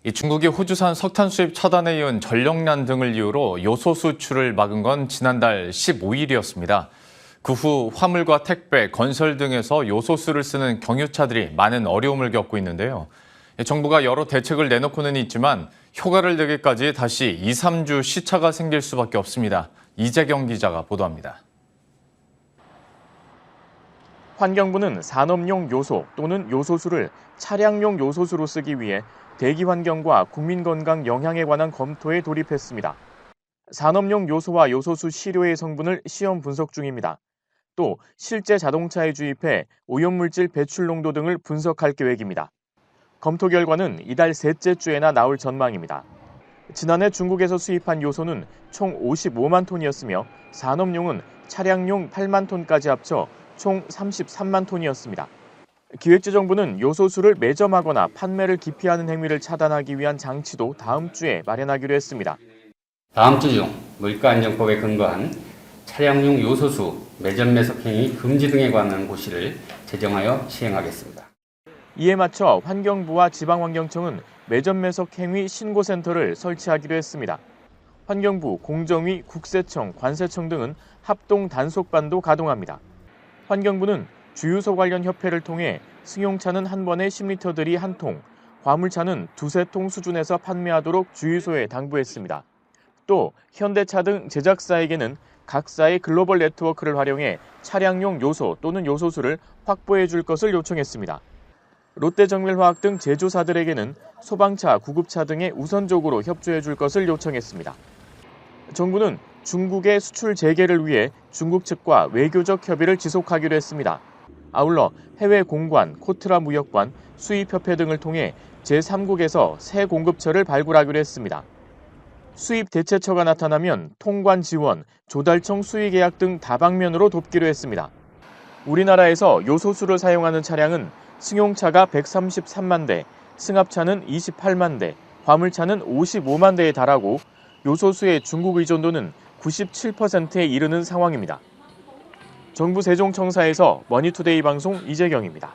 이 중국이 호주산 석탄 수입 차단에 이은 전력난 등을 이유로 요소 수출을 막은 건 지난달 15일이었습니다. 그 후 화물과 택배, 건설 등에서 요소수를 쓰는 경유차들이 많은 어려움을 겪고 있는데요. 정부가 여러 대책을 내놓고는 있지만 효과를 내기까지 다시 2, 3주 시차가 생길 수밖에 없습니다. 이재경 기자가 보도합니다. 환경부는 산업용 요소 또는 요소수를 차량용 요소수로 쓰기 위해 대기 환경과 국민 건강 영향에 관한 검토에 돌입했습니다. 산업용 요소와 요소수 시료의 성분을 시험 분석 중입니다. 또 실제 자동차에 주입해 오염물질 배출 농도 등을 분석할 계획입니다. 검토 결과는 이달 셋째 주에나 나올 전망입니다. 지난해 중국에서 수입한 요소는 총 55만 톤이었으며 산업용은 차량용 8만 톤까지 합쳐 총 33만 톤이었습니다. 기획재정부는 요소수를 매점하거나 판매를 기피하는 행위를 차단하기 위한 장치도 다음 주에 마련하기로 했습니다. 다음 주 중 물가안전법에 근거한 차량용 요소수 매점 매석 행위 금지 등에 관한 고시를 제정하여 시행하겠습니다. 이에 맞춰 환경부와 지방환경청은 매점 매석 행위 신고센터를 설치하기로 했습니다. 환경부, 공정위, 국세청, 관세청 등은 합동 단속반도 가동합니다. 환경부는 주유소 관련 협회를 통해 승용차는 한 번에 10리터들이 한 통, 화물차는 두세 통 수준에서 판매하도록 주유소에 당부했습니다. 또 현대차 등 제작사에게는 각사의 글로벌 네트워크를 활용해 차량용 요소 또는 요소수를 확보해 줄 것을 요청했습니다. 롯데정밀화학 등 제조사들에게는 소방차, 구급차 등에 우선적으로 협조해 줄 것을 요청했습니다. 정부는 중국의 수출 재개를 위해 중국 측과 외교적 협의를 지속하기로 했습니다. 아울러 해외 공관, 코트라 무역관, 수입협회 등을 통해 제3국에서 새 공급처를 발굴하기로 했습니다. 수입 대체처가 나타나면 통관 지원, 조달청 수의 계약 등 다방면으로 돕기로 했습니다. 우리나라에서 요소수를 사용하는 차량은 승용차가 133만 대, 승합차는 28만 대, 화물차는 55만 대에 달하고 요소수의 중국 의존도는 97%에 이르는 상황입니다. 정부 세종청사에서 머니투데이 방송 이재경입니다.